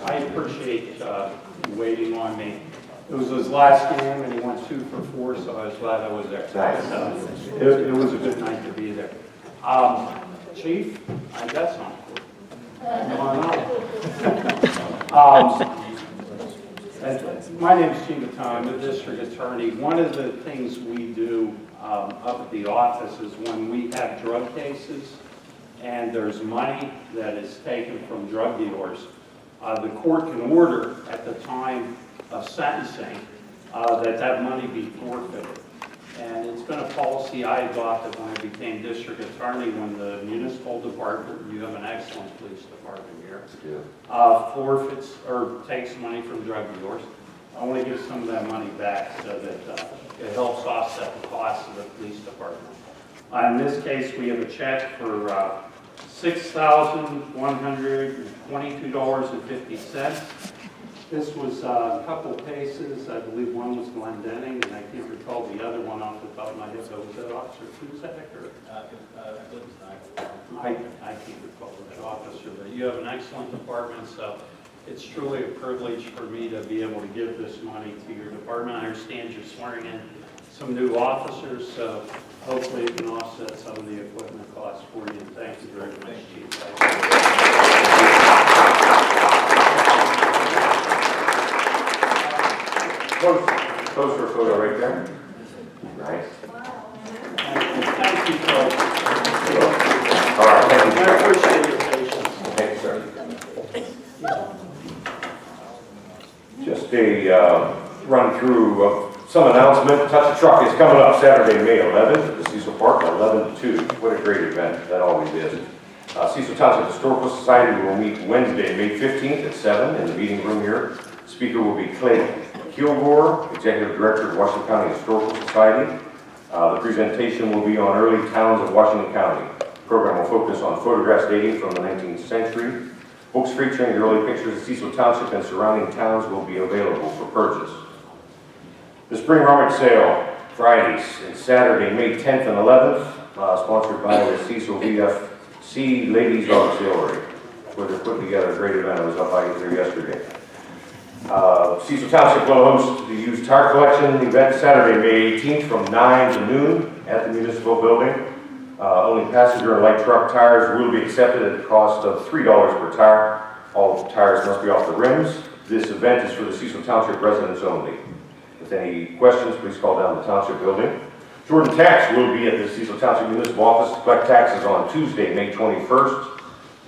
I appreciate you waiting on me. It was his last game, and he went 2 for 4, so I was glad I was there. Nice. It was a good night to be there. Chief, I guess I'm my name is Chief Vittone. I'm the district attorney. One of the things we do up at the office is when we have drug cases and there's money that is taken from drug dealers, the court can order at the time of sentencing that money be forfeited. And it's been a policy I adopted when I became district attorney when the municipal department, you have an excellent police department here, forfeits or takes money from drug dealers. I want to give some of that money back so that it helps offset the costs of the police department. In this case, we have a check for $6,122.50. This was a couple cases. I believe one was Glendenning, and I can't recall the other one off the top of my head. So was that Officer Cusack or? I can't recall that officer, but you have an excellent department, so it's truly a privilege for me to be able to give this money to your department. I understand you're swearing in some new officers, so hopefully it can offset some of the equipment costs for you. Thank you very much, Chief. Close for a photo right there. Nice. Thank you, folks. All right, thank you. I appreciate your patience. Thank you, sir. Just a run through of some announcement. Touch a Truck is coming up Saturday, May 11th at the Cecil Park, 11 to 2. What a great event that always is. Cecil Township Historical Society will meet Wednesday, May 15th at 7 in the meeting room here. Speaker will be Clay Kilgore, Executive Director of Washington County Historical Society. The presentation will be on early towns of Washington County. The program will focus on photographs dating from the 19th century. Books featuring the early pictures of Cecil Township and surrounding towns will be available for purchase. The Spring Rummage Sale, Fridays and Saturday, May 10th and 11th, sponsored by the Cecil VFC Ladies Auxiliary, where they're putting together a great event. I was up by there yesterday. Cecil Township will host the used tire collection event Saturday, May 18th from 9 to noon at the municipal building. Only passenger and light truck tires will be accepted at the cost of $3 per tire. All tires must be off the rims. This event is for the Cecil Township residents only. With any questions, please call down the Township building. Jordan Tax will be at the Cecil Township Municipal Office to collect taxes on Tuesday, May 21st,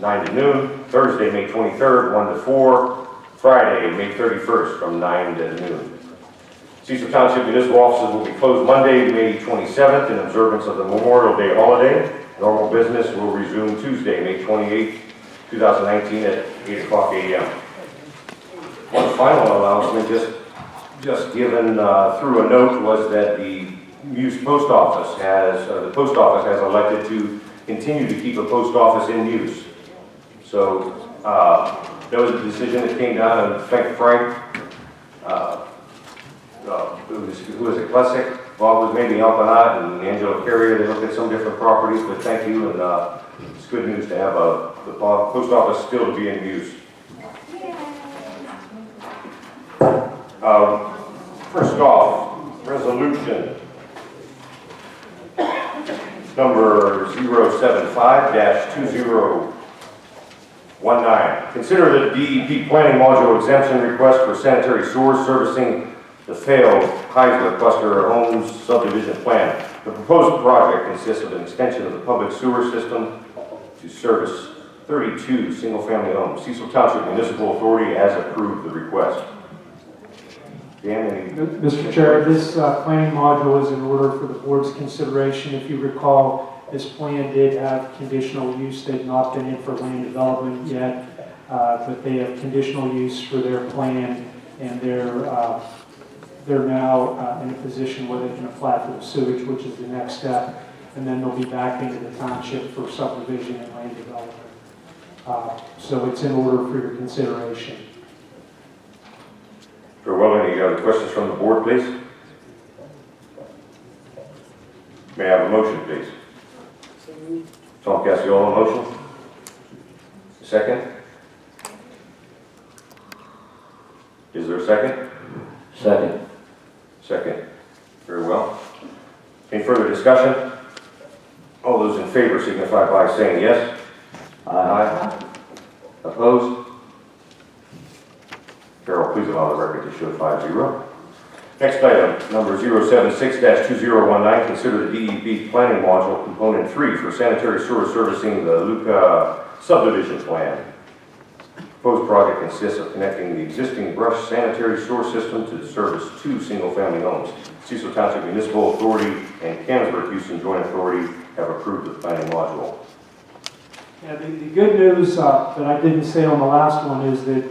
9 to noon, Thursday, May 23rd, 1 to 4, Friday, May 31st from 9 to noon. Cecil Township Municipal Offices will be closed Monday, May 27th in observance of the Memorial Day holiday. Normal business will resume Tuesday, May 28th, 2019 at 8 o'clock a.m. One final announcement just given through a note was that the Muse Post Office the Post Office has elected to continue to keep a post office in use. So that was a decision that came down, and thank Frank, who was at Classic. Bob was maybe helping out, and Angela Carrier, they looked at some different properties, but thank you, and it's good news to have the post office still to be in use. First off, resolution number 075-2019. Consider the DEP planning module exemption request for sanitary sewers servicing the failed Heisler Cluster Homes subdivision plan. The proposed project consists of an extension of the public sewer system to service 32 single-family homes. Cecil Township Municipal Authority has approved the request. Dan, Mr. Chair, this planning module is in order for the board's consideration. If you recall, this plan did have conditional use. They've not been in for land development yet, but they have conditional use for their plan, and they're now in a position where they can apply for the sewage, which is the next step, and then they'll be back into the township for subdivision and land development. So it's in order for your consideration. Very well, any other questions from the board, please? May I have a motion, please? Tom Cassiola, motion. Second? Is there a second? Second. Second. Very well. Any further discussion? All those in favor signify by saying yes. Aye. Opposed? Carol, please allow the record to show 5-0. Next item, number 076-2019, consider the DEP planning module component 3 for sanitary sewer servicing the Luca subdivision plan. Proposed project consists of connecting the existing brush sanitary sewer system to service 2 single-family homes. Cecil Township Municipal Authority and Canonsburg Houston Joint Authority have approved the planning module. Yeah, the good news that I didn't say on the last one is that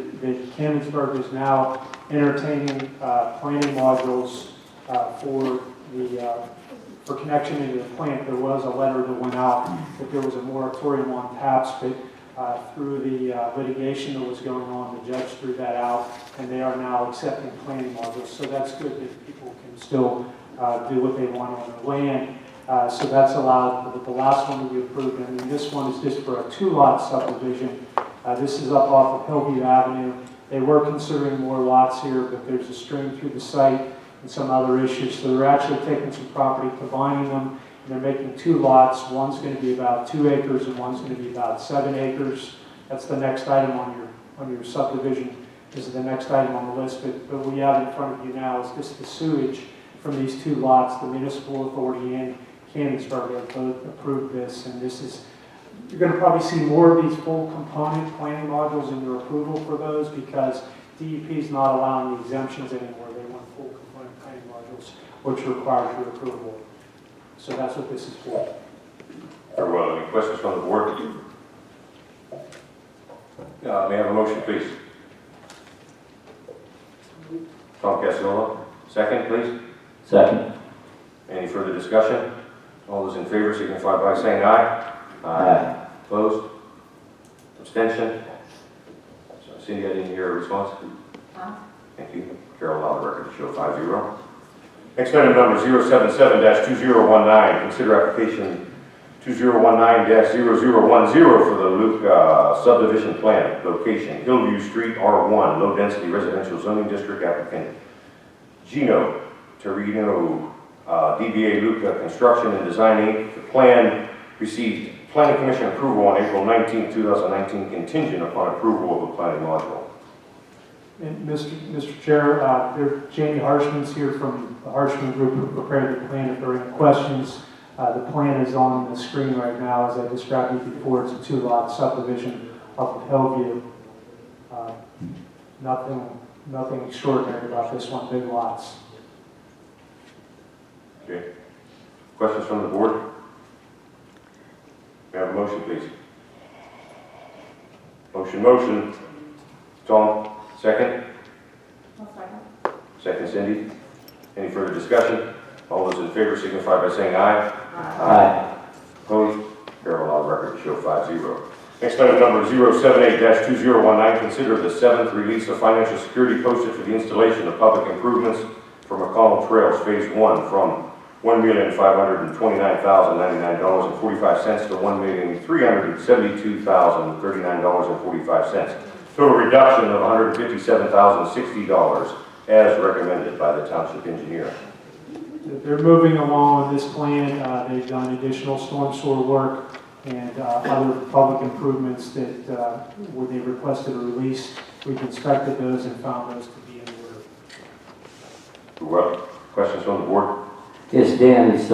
Canonsburg is now entertaining planning modules for connection into the plant. There was a letter that went out that there was a moratorium on taps, but through the litigation that was going on, the judge threw that out, and they are now accepting planning modules. So that's good that people can still do what they want on their land. So that's allowed. But the last one that we approved, and this one is just for a 2-lot subdivision. This is up off of Hillview Avenue. They were considering more lots here, but there's a stream through the site and some other issues. So they're actually taking some property, combining them, and they're making 2 lots. One's going to be about 2 acres and one's going to be about 7 acres. That's the next item on your subdivision. This is the next item on the list. But what we have in front of you now is just the sewage from these 2 lots. The municipal authority and Canonsburg have both approved this, and this is, you're going to probably see more of these full component planning modules in your approval for those because DEP is not allowing the exemptions anymore. They want full component planning modules, which requires your approval. So that's what this is for. Very well. Any questions from the board? May I have a motion, please? Tom Casiola. Second, please. Second. Any further discussion? All those in favor signify by saying aye. Aye. Opposed? Abstention? So, Cindy, I didn't hear a response. Thank you. Carol, allow the record to show 5-0. Next item, number 077-2019. Consider application 2019-0010 for the Luke subdivision plan. Location, Hillview Street, R1, low-density residential zoning district. Applicant Gino Torino, DBA Luca Construction and Design Inc. The plan received Planning Commission approval on April 19, 2019, contingent upon approval of the planning module. And Mr. Chair, Jamie Harshman's here from the Harshman Group who prepared the plan. If there are any questions, the plan is on the screen right now. As I described it before, it's a 2-lot subdivision up at Hillview. Nothing extraordinary about this one, big lots. Okay. Questions from the board? May I have a motion, please? Motion. Tom, second? I'll second. Second, Cindy. Any further discussion? All those in favor signify by saying aye. Aye. Opposed? Carol, allow the record to show 5-0. Next item, number 078-2019. Consider the 7th release of financial security posted for the installation of public improvements for McConnell Trails Phase 1 from $1,529,099.45 to $1,372,039.45. Total reduction of $157,060 as recommended by the township engineer. They're moving along on this plan. They've done additional storm sewer work and other public improvements that where they requested a release. We've inspected those and found those to be in order. Well, questions from the board? Yes, Dan, is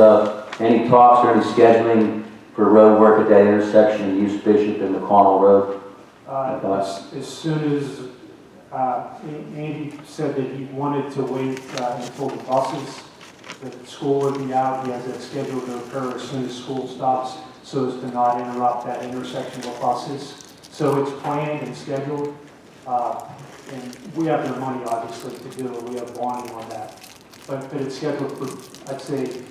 any talks or any scheduling for road work at that intersection, East Bishop and McConnell Road? As soon as Andy said that he wanted to wait until the buses, the school would be out. He has that scheduled to occur as soon as school stops so as to not interrupt that intersection with buses. So it's planned and scheduled, and we have the money obviously to do it. We have bonding on that. But it's scheduled for, I'd say,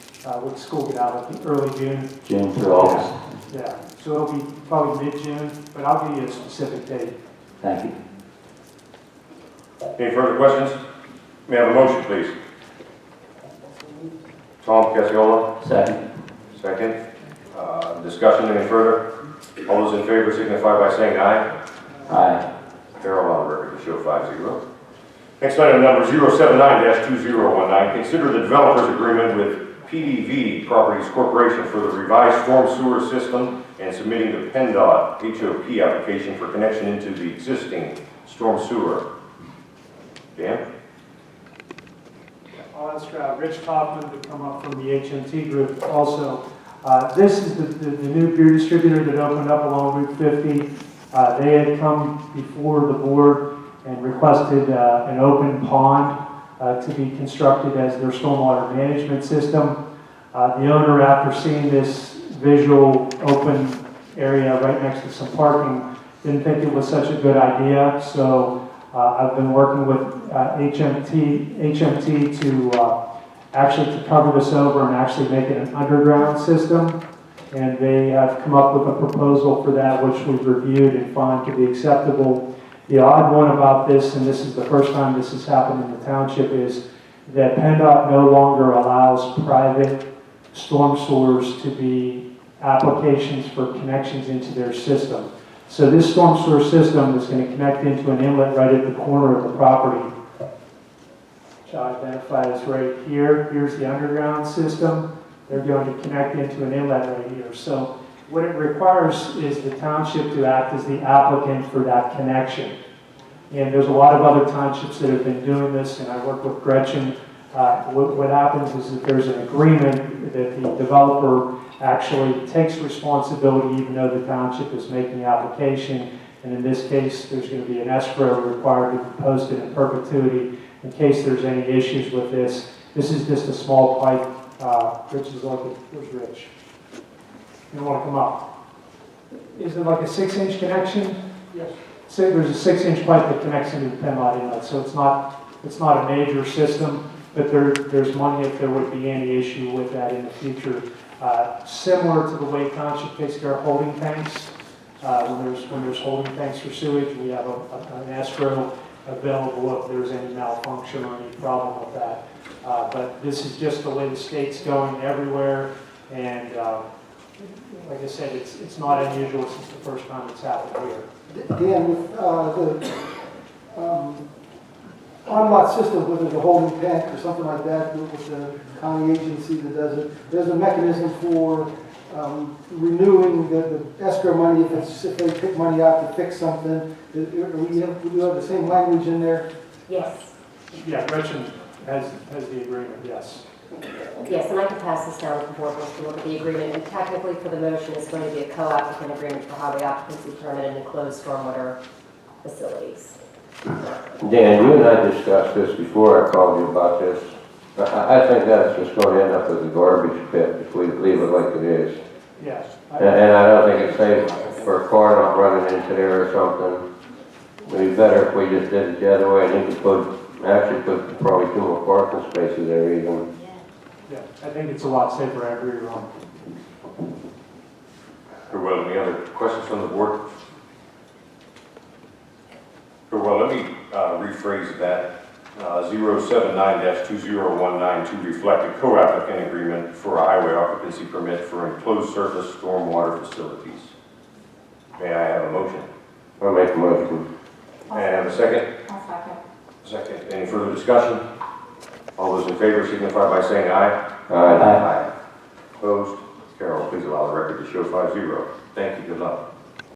with school get out, I think early June. June through August. Yeah, so it'll be probably mid-June, but I'll give you a specific date. Thank you. Any further questions? May I have a motion, please? Tom Casiola, Second. second. Discussion, any further? All those in favor signify by saying aye. Aye. Carol, on the record to show 5-0. Next item number 079-2019, consider the developer's agreement with PDV Properties Corporation for the revised storm sewer system and submitting the PennDOT HOP application for connection into the existing storm sewer. Dan? I'll ask Rich Kaufman to come up from the HMT group also. This is the new beer distributor that opened up along Route 50. They had come before the board and requested an open pond to be constructed as their stormwater management system. The owner, after seeing this visual open area right next to some parking, didn't think it was such a good idea. So I've been working with HMT to actually to cover this over and actually make it an underground system. And they have come up with a proposal for that, which we've reviewed and found to be acceptable. The odd one about this, and this is the first time this has happened in the township, is that PennDOT no longer allows private storm sewers to be applications for connections into their system. So this storm sewer system is going to connect into an inlet right at the corner of the property, which I identify as right here. Here's the underground system. They're going to connect into an inlet right here. So what it requires is the township to act as the applicant for that connection. And there's a lot of other townships that have been doing this, and I work with Gretchen. What happens is that there's an agreement that the developer actually takes responsibility even though the township is making the application. And in this case, there's going to be an escrow required to be posted in perpetuity in case there's any issues with this. This is just a small pipe. Rich is like, where's Rich? You don't want to come up. Is it like a 6-inch connection? Yes. So there's a 6-inch pipe that connects into the PennDOT inlet, so it's not a major system, but there's money if there would be any issue with that in the future. Similar to the way township takes care of holding tanks. When there's holding tanks for sewage, we have an escrow available if there's any malfunction or any problem with that. But this is just the way the state's going everywhere, and like I said, it's not unusual since the first time it's happened here. Dan, with the on-lot system, whether it's a holding tank or something like that, with the county agency that does it, there's a mechanism for renewing the escrow money if they pick money out to fix something. Do you have the same language in there? Yes. Yeah, Gretchen has the agreement, yes. Yes, and I can pass this down to the board once we look at the agreement. And technically, for the motion, it's going to be a co-applicant agreement for highway occupancy permit and enclosed stormwater facilities. Dan, you and I discussed this before I called you about this. I think that's just going to end up as a garbage pit if we leave it like it is. Yes. And I don't think it's safe for a car not running into there or something. It'd be better if we just did it the other way, and you could actually put probably 2 more parking spaces there even. Yeah, I think it's a lot safer. I agree, Ron. Very well, any other questions from the board? Very well, let me rephrase that. 079-2019 to reflect a co-applicant agreement for a highway occupancy permit for enclosed surface stormwater facilities. May I have a motion? I'll make a motion. May I have a second? I'll second. Second. Any further discussion? All those in favor signify by saying aye. Aye. Opposed? Carol, please allow the record to show 5-0. Thank you. Good luck.